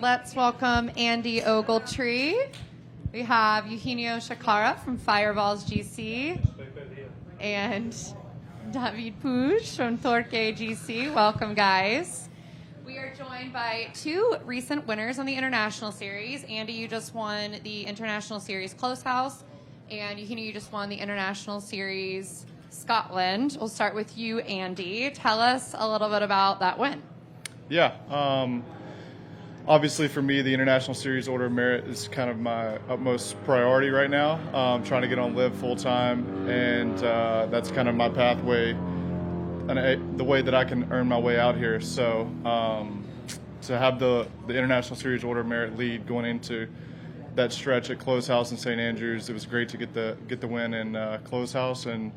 Let's welcome Andy Ogletree. We have Eugenio Chacarra from Fireballs GC and David Puig from Torque GC. Welcome, guys. We are joined by two recent winners on the International Series. Andy, you just won the International Series Close House, and Eugenio, you just won the International Series Scotland. We'll start with you, Andy. Tell us a little bit about that win. Yeah. Obviously, for me, the International Series Order of Merit is kind of my utmost priority right now. Trying to get on LIV full-time, and that's kind of my pathway and the way that I can earn my way out here. So to have the International Series Order of Merit lead going into that stretch at Close House in St. Andrews, it was great to get the win in Close House and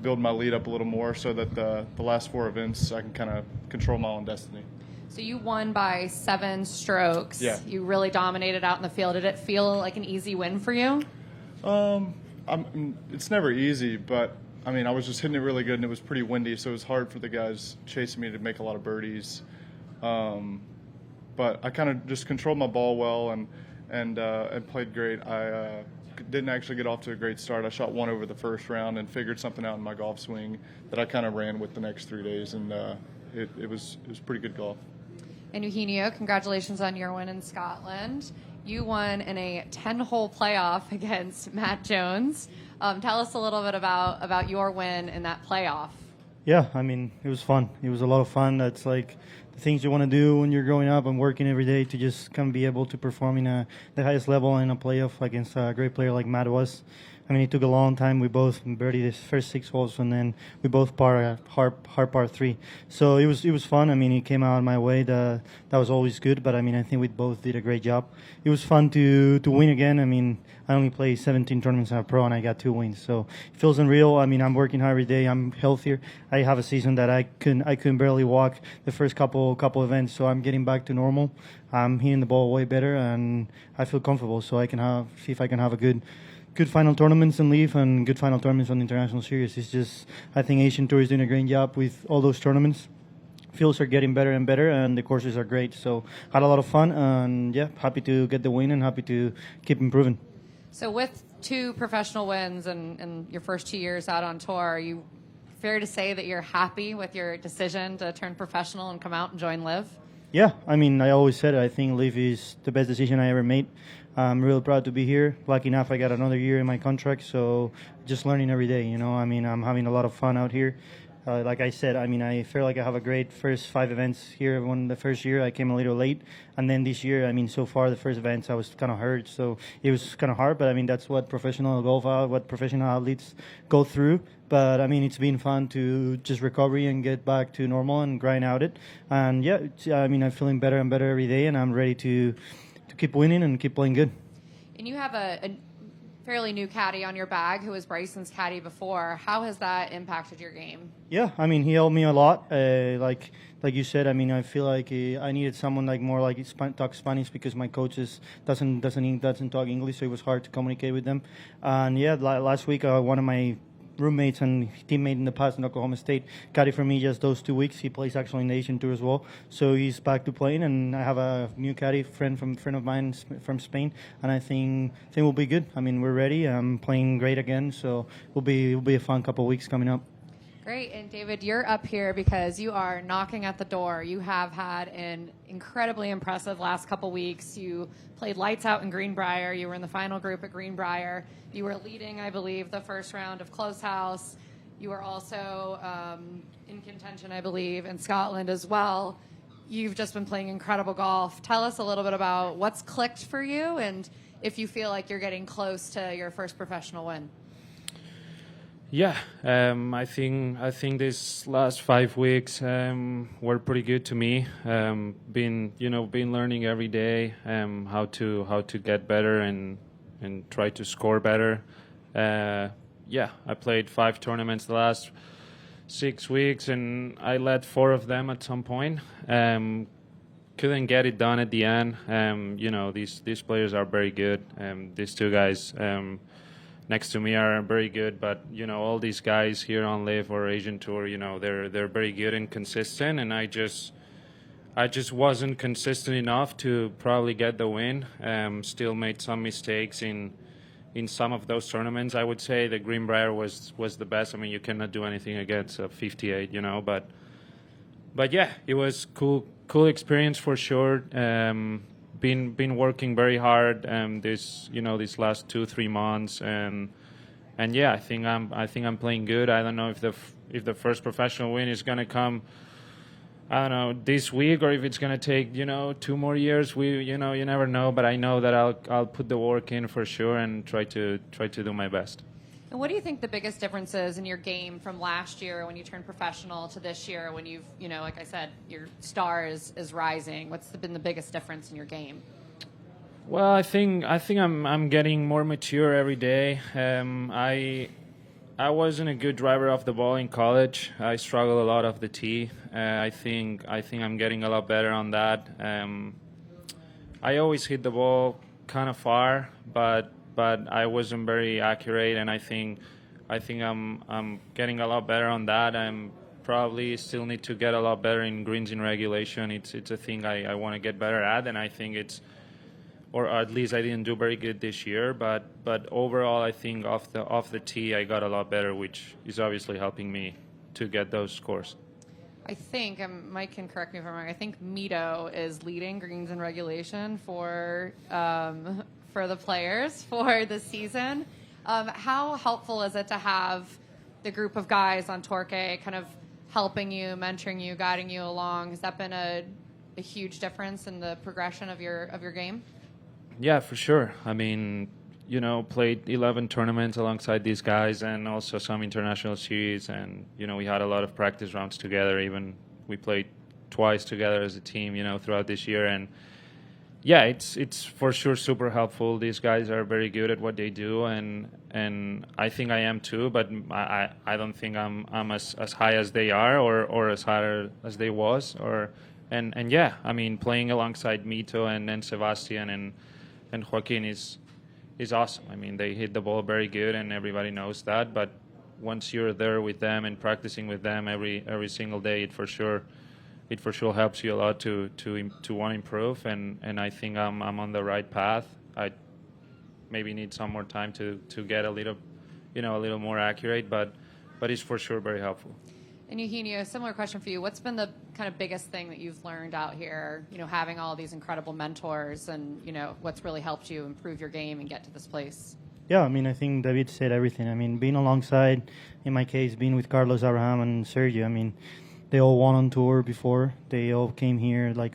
build my lead up a little more so that the last four events I can kind of control my own destiny. So you won by 7 strokes. Yeah. You really dominated out in the field. Did it feel like an easy win for you? It's never easy, but I mean, I was just hitting it really good, and it was pretty windy, so it was hard for the guys chasing me to make a lot of birdies. But I kind of just controlled my ball well and played great. I didn't actually get off to a great start. I shot one over the first round and figured something out in my golf swing that I kind of ran with the next 3 days, and it was pretty good golf. And Eugenio, congratulations on your win in Scotland. You won in a 10-hole playoff against Matt Jones. Tell us a little bit about your win in that playoff. Yeah, I mean, it was fun. It was a lot of fun. That's like the things you want to do when you're growing up and working every day to just kind of be able to perform in the highest level in a playoff against a great player like Matt was. I mean, it took a long time. We both birdied the first 6 holes, and then we both hard par 3. So it was fun. I mean, it came out my way. That was always good. But I mean, I think we both did a great job. It was fun to win again. I mean, I only played 17 tournaments as a pro, and I got 2 wins. So it feels unreal. I mean, I'm working hard every day. I'm healthier. I have a season that I couldn't barely walk the first couple events. So I'm getting back to normal. I'm hitting the ball way better, and I feel comfortable. So I can see if I can have a good final tournaments in LIV and good final tournaments on the International Series. It's just, I think Asian Tour is doing a great job with all those tournaments. Fields are getting better and better, and the courses are great. So had a lot of fun, and yeah, happy to get the win and happy to keep improving. So with 2 professional wins and your first 2 years out on tour, are you fair to say that you're happy with your decision to turn professional and come out and join LIV? Yeah, I mean, I always said it. I think LIV is the best decision I ever made. I'm real proud to be here. Lucky enough, I got another year in my contract, so just learning every day, you know. I mean, I'm having a lot of fun out here. Like I said, I mean, I feel like I have a great first 5 events here. When the first year I came a little late, and then this year, I mean, so far the first events I was kind of hurt, so it was kind of hard. But I mean, that's what professional what professional athletes go through. But I mean, it's been fun to just recovery and get back to normal and grind out it. And yeah, I mean, I'm feeling better and better every day, and I'm ready to keep winning and keep playing good. And you have a fairly new caddy on your bag who was Bryson's caddy before. How has that impacted your game? Yeah, I mean, he helped me a lot. Like you said, I mean, I feel like I needed someone like more like talk Spanish because my coaches doesn't talk English, so it was hard to communicate with them. And yeah, last week one of my roommates and teammate in the past in Oklahoma State caddy for me just those 2 weeks. He plays actually in the Asian Tour as well, so he's back to playing. And I have a new caddy friend of mine from Spain, and I think we'll be good. I mean, we're ready. I'm playing great again, so it'll be a fun couple of weeks coming up. Great. And David, you're up here because you are knocking at the door. You have had an incredibly impressive last couple weeks. You played lights out in Greenbrier. You were in the final group at Greenbrier. You were leading, I believe, the first round of Close House. You were also in contention, I believe, in Scotland as well. You've just been playing incredible golf. Tell us a little bit about what's clicked for you and if you feel like you're getting close to your first professional win. Yeah, I think these last 5 weeks were pretty good to me. Been learning every day how to get better and try to score better. Yeah, I played 5 tournaments the last 6 weeks, and I led 4 of them at some point. Couldn't get it done at the end. These players are very good. These 2 guys next to me are very good, but all these guys here on LIV or Asian Tour, they're very good and consistent, and I just I just wasn't consistent enough to probably get the win. Still made some mistakes in some of those tournaments. I would say the Greenbrier was the best. I mean, you cannot do anything against a 58, you know. But yeah, it was cool experience for sure. Been working very hard these last 2-3 months, and yeah, I think I'm playing good. I don't know if the first professional win is gonna come, I don't know, this week, or if it's gonna take 2 more years. You never know. But I know that I'll put the work in for sure and try to do my best. And what do you think the biggest difference is in your game from last year when you turned professional to this year when you've, like I said, your star is rising? What's been the biggest difference in your game? Well, I think I'm getting more mature every day. I wasn't a good driver of the ball in college. I struggled a lot off the tee. I think I'm getting a lot better on that. I always hit the ball kind of far, but I wasn't very accurate, and I think I'm getting a lot better on that. I'm probably still need to get a lot better in greens in regulation. It's a thing I want to get better at, and I think or at least I didn't do very good this year. But overall, I think off the tee I got a lot better, which is obviously helping me to get those scores. I think, Mike can correct me if I'm wrong, I think Mito is leading greens in regulation for the players for the season. How helpful is it to have the group of guys on Torquay kind of helping you, mentoring you, guiding you along? Has that been a huge difference in the progression of your game? Yeah, for sure. I mean, played 11 tournaments alongside these guys, and also some international series, and we had a lot of practice rounds together. Even we played twice together as a team, throughout this year. And yeah, it's for sure super helpful. These guys are very good at what they do, and I think I am too. But I don't think I'm as high as they are, or as high as they was. And yeah, I mean, playing alongside Mito and Sebastian and Joaquin is awesome. I mean, they hit the ball very good, and everybody knows that. But once you're there with them and practicing with them every single day, it for sure helps you a lot to want to improve. And I think I'm on the right path. I maybe need some more time to get a little more accurate, but it's for sure very helpful. And Eugenio, similar question for you. What's been the kind of biggest thing that you've learned out here, having all these incredible mentors, and, what's really helped you improve your game and get to this place? Yeah, I mean, I think David said everything. I mean, being alongside, in my case, being with Carlos, Abraham, and Sergio, I mean, they all won on tour before. They all came here like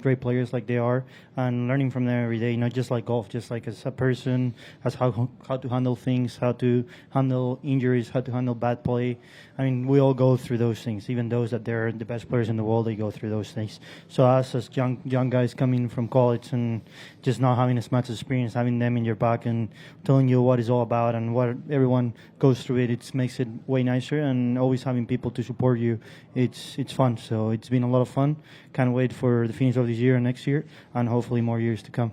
great players like they are, and learning from them every day, not just like golf, just like as a person, as how to handle things, how to handle injuries, how to handle bad play. I mean, we all go through those things. Even those that they're the best players in the world, they go through those things. So us as young guys coming from college and just not having as much experience, having them in your back and telling you what it's all about and what everyone goes through it makes it way nicer. And always having people to support you, it's fun. So it's been a lot of fun. Can't wait for the finish of this year and next year, and hopefully more years to come.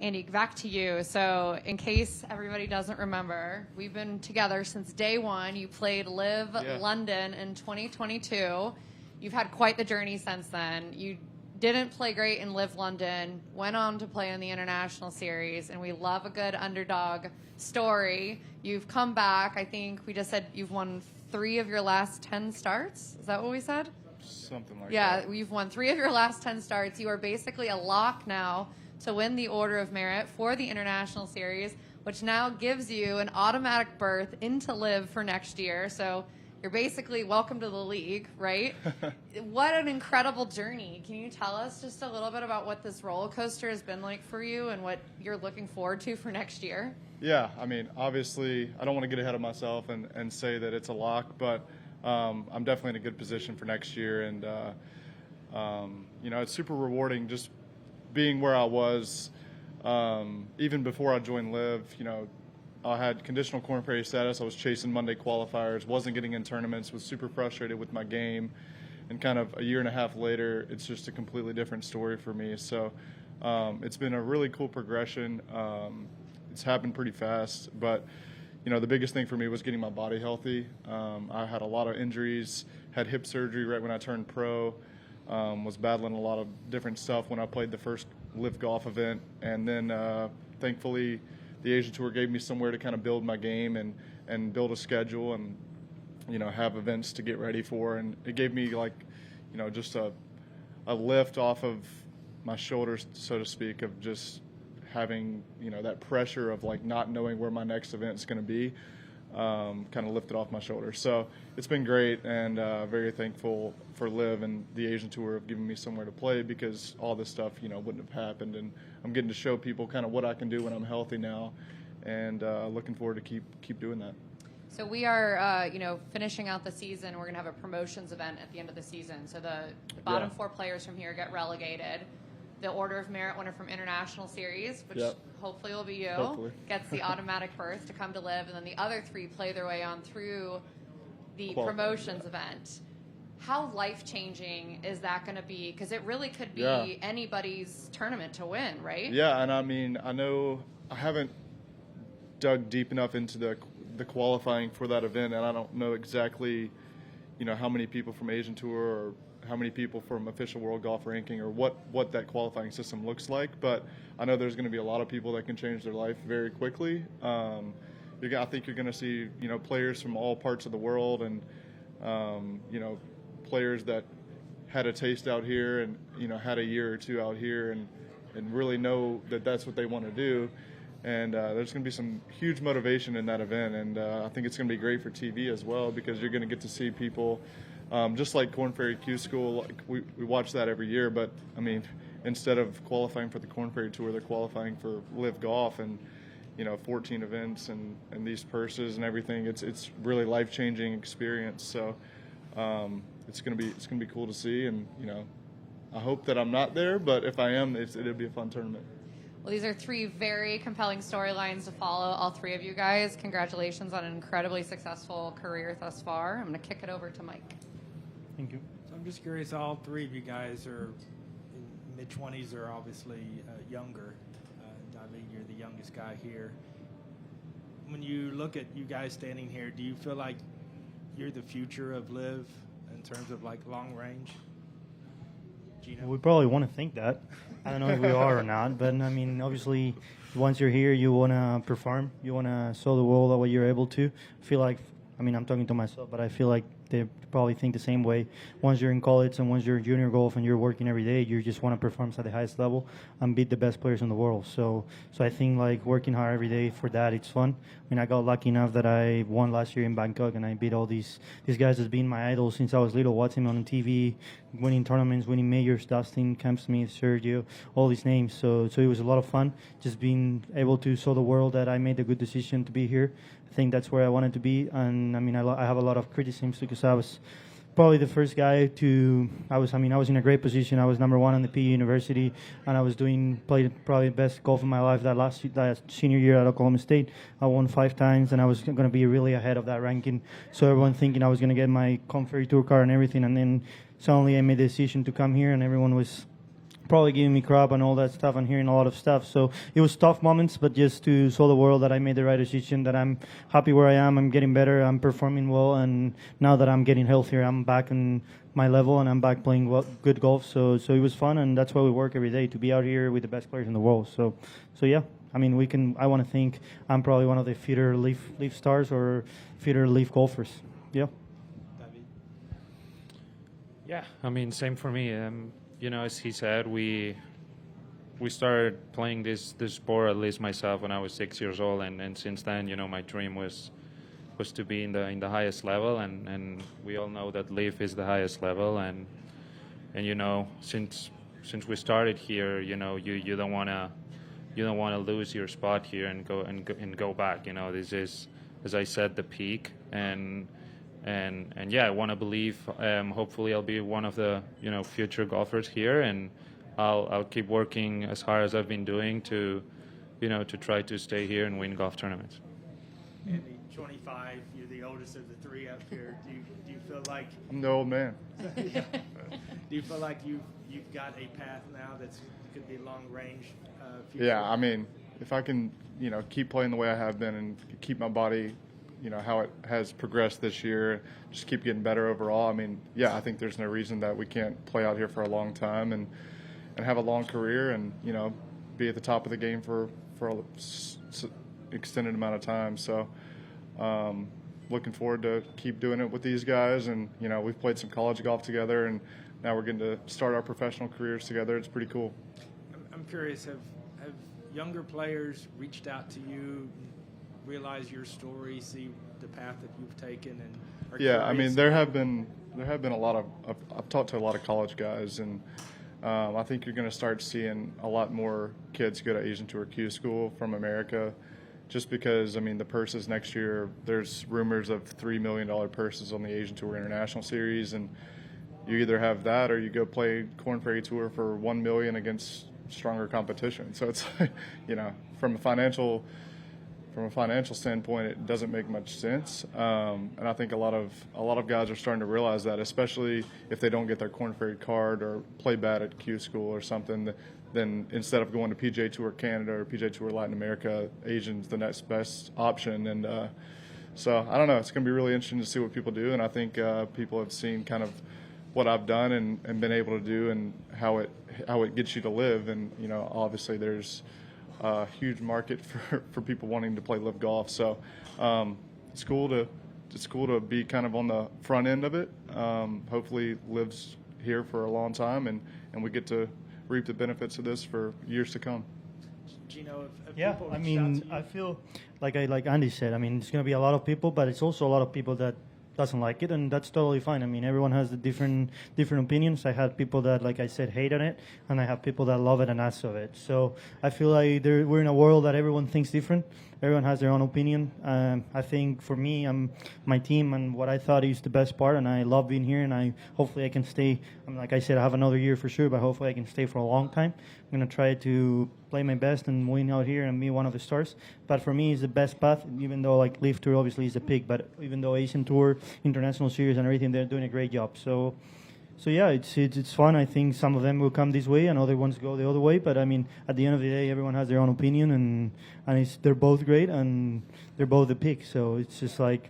Andy, back to you. So in case everybody doesn't remember, we've been together since day one. You played LIV London in 2022. You've had quite the journey since then. You didn't play great in LIV London, went on to play in the International Series, and we love a good underdog story. You've come back. I think we just said you've won 3 of your last 10 starts. Is that what we said? Something like that. Yeah, you've won 3 of your last 10 starts. You are basically a lock now to win the Order of Merit for the International Series, which now gives you an automatic berth into LIV for next year. So you're basically welcome to the league, right? What an incredible journey. Can you tell us just a little bit about what this roller coaster has been like for you and what you're looking forward to for next year? Yeah, I mean, obviously, I don't want to get ahead of myself and say that it's a lock, but I'm definitely in a good position for next year. And, it's super rewarding just being where I was even before I joined LIV. I had conditional Corn Ferry status. I was chasing Monday qualifiers, wasn't getting in tournaments, was super frustrated with my game. And kind of a year and a half later, it's just a completely different story for me. So it's been a really cool progression. It's happened pretty fast. But, the biggest thing for me was getting my body healthy. I had a lot of injuries, had hip surgery right when I turned pro. Was battling a lot of different stuff when I played the first LIV golf event, and then thankfully the Asian Tour gave me somewhere to kind of build my game and build a schedule and have events to get ready for, and it gave me just a lift off of my shoulders, so to speak, of just having that pressure of not knowing where my next event is going to be. Kind of lifted off my shoulders. So it's been great, and very thankful for LIV and the Asian Tour of giving me somewhere to play, because all this stuff wouldn't have happened, and I'm getting to show people kind of what I can do when I'm healthy now, and looking forward to keep doing that. So we are, finishing out the season. We're going to have a promotions event at the end of the season. So the bottom 4 players from here get relegated. The Order of Merit winner from International Series, which hopefully will be you, gets the automatic berth to come to LIV, and then the other 3 play their way on through the promotions event. How life-changing is that going to be? Because it really could be anybody's tournament to win, right? Yeah, and I mean, I know I haven't dug deep enough into the qualifying for that event, and I don't know exactly, how many people from Asian Tour or how many people from Official World Golf Ranking or what that qualifying system looks like. But I know there's going to be a lot of people that can change their life very quickly. I think you're going to see, players from all parts of the world, and, players that had a taste out here and, had a year or 2 out here and really know that that's what they want to do. And there's going to be some huge motivation in that event, and I think it's going to be great for TV as well, because you're going to get to see people, just like Korn Ferry Q School. We watch that every year, but I mean, instead of qualifying for the Korn Ferry Tour, they're qualifying for LIV Golf, and 14 events and these purses and everything. It's really life-changing experience. So it's going to be cool to see, and I hope that I'm not there, but if I am, it'll be a fun tournament. Well, these are 3 very compelling storylines to follow, all 3 of you guys. Congratulations on an incredibly successful career thus far. I'm going to kick it over to Mike. Thank you. So I'm just curious, all 3 of you guys are in mid-20s or obviously younger. David, you're the youngest guy here. When you look at you guys standing here, do you feel like you're the future of LIV in terms of long range? Gino? We probably want to think that. I don't know if we are or not, but I mean, obviously, once you're here, you want to perform. You want to show the world that what you're able to. I feel like, I'm talking to myself, but I feel like they probably think the same way. Once you're in college and once you're in junior golf and you're working every day, you just want to perform at the highest level and beat the best players in the world. So I think working hard every day for that, it's fun. I got lucky enough that I won last year in Bangkok, and I beat all these guys that's been my idols since I was little, watching them on TV, winning tournaments, winning majors, Dustin, Cam Smith, Sergio, all these names. So it was a lot of fun just being able to show the world that I made a good decision to be here. I think that's where I wanted to be, and I have a lot of criticisms because I was probably the first guy I was in a great position. I was number 1 on the PE University, and I was played probably the best golf of my life that senior year at Oklahoma State. I won 5 times, and I was going to be really ahead of that ranking. So everyone thinking I was going to get my Korn Ferry Tour card and everything, and then suddenly I made the decision to come here, and everyone was probably giving me crap and all that stuff and hearing a lot of stuff. So it was tough moments, but just to show the world that I made the right decision, that I'm happy where I am, I'm getting better, I'm performing well, and now that I'm getting healthier, I'm back on my level and I'm back playing good golf. So it was fun, and that's why we work every day, to be out here with the best players in the world. So yeah, I want to think I'm probably one of the future LIV stars or future LIV golfers. Yeah. Yeah, same for me. As he said, we started playing this sport, at least myself, when I was 6 years old, and since then, my dream was to be in the highest level, and we all know that LIV is the highest level, and since we started here, you don't want to lose your spot here and go back. This is, as I said, the peak, and yeah, I want to believe. Hopefully, I'll be one of the future golfers here, and I'll keep working as hard as I've been doing to try to stay here and win golf tournaments. Andy, 25. You're the oldest of the 3 up here. Do you feel like I'm the old man? Do you feel like you've got a path now that's could be long range? Future? Yeah, if I can keep playing the way I have been and keep my body how it has progressed this year, just keep getting better overall. I mean, yeah, I think there's no reason that we can't play out here for a long time and have a long career and, be at the top of the game for extended amount of time. So looking forward to keep doing it with these guys. And, we've played some college golf together, and now we're getting to start our professional careers together. It's pretty cool. I'm curious, have younger players reached out to you, realize your story, see the path that you've taken, and are yeah, I curious? mean, there have been a lot of I've talked to a lot of college guys, and I think you're going to start seeing a lot more kids go to Asian Tour Q School from America, just because, I mean, the purses next year, there's rumors of $3 million purses on the Asian Tour International Series, and you either have that or you go play Corn Ferry Tour for $1 million against stronger competition. So it's, from a financial standpoint, it doesn't make much sense. And I think a lot of guys are starting to realize that, especially if they don't get their Corn Ferry card or play bad at Q School or something. Then instead of going to PGA Tour Canada or PGA Tour Latin America, Asian's the next best option. And so I don't know. It's going to be really interesting to see what people do. And I think people have seen kind of what I've done and been able to do, and how it gets you to live. And obviously there's a huge market for people wanting to play LIV golf. So it's cool to be kind of on the front end of it. Hopefully LIV's here for a long time, and we get to reap the benefits of this for years to come. Gino, if Yeah, people I reached out mean, to you- I feel like Andy said. I mean, it's going to be a lot of people, but it's also a lot of people that doesn't like it, and that's totally fine. I mean, everyone has the different opinions. I had people that, like I said, hate on it, and I have people that love it and ask of it. So I feel like we're in a world that everyone thinks different. Everyone has their own opinion. I think for me, my team and what I thought is the best part, and I love being here, and hopefully I can stay. Like I said, I have another year for sure, but hopefully I can stay for a long time. I'm going to try to play my best and win out here and be one of the stars. But for me, it's the best path, even though like LIV Tour obviously is the pick, but even though Asian Tour, International Series and everything, they're doing a great job. So yeah, it's fun. I think some of them will come this way and other ones go the other way. But I mean, at the end of the day, everyone has their own opinion, and they're both great and they're both the pick. So it's just like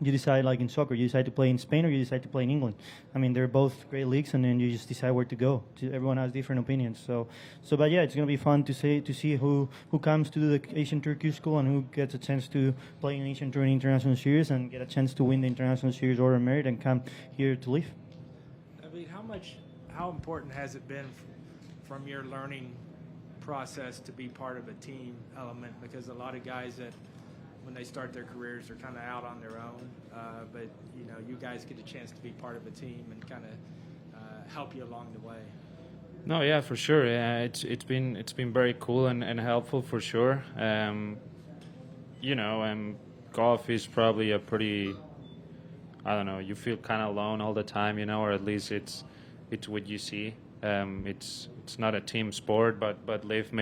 you decide, like in soccer, you decide to play in Spain or you decide to play in England. I mean, they're both great leagues, and then you just decide where to go. Everyone has different opinions. So but yeah, it's gonna be fun to see who comes to the Asian Tour Q School and who gets a chance to play in Asian Tour and International Series and get a chance to win the International Series Order of Merit and come here to LIV. I mean, how important has it been from your learning process to be part of a team element? Because a lot of guys that when they start their careers are kind of out on their own, but you guys get a chance to be part of a team and kind of help you along the way. No, yeah, for sure. Yeah, it's been very cool and helpful for sure. Golf is probably a pretty, I don't know, you feel kind of alone all the time, or at least it's what you see. It's not a team sport, but LIV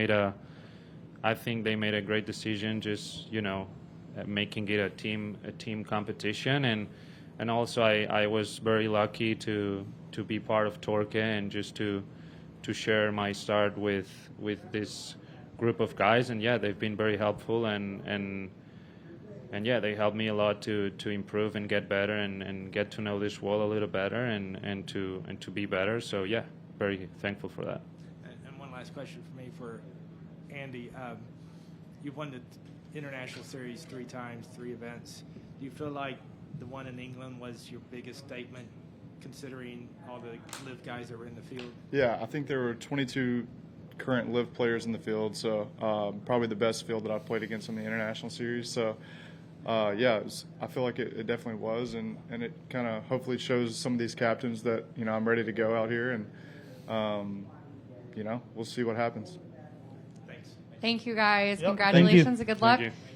I think they made a great decision, just making it a team competition, and also I was very lucky to be part of Torque and just to share my start with this group of guys, and yeah, they've been very helpful and yeah, they helped me a lot to improve and get better and get to know this world a little better and to be better. So yeah, very thankful for that. And one last question for me for Andy. You've won the International Series 3 times, 3 events. Do you feel like the one in England was your biggest statement, considering all the LIV guys that were in the field? Yeah, I think there were 22 current LIV players in the field, so probably the best field that I've played against in the International Series. So yeah, I feel like it definitely was, and it kind of hopefully shows some of these captains that I'm ready to go out here, and we'll see what happens. Thanks. Thank you, guys. Yep. Congratulations Thank you. and good luck. Thank you.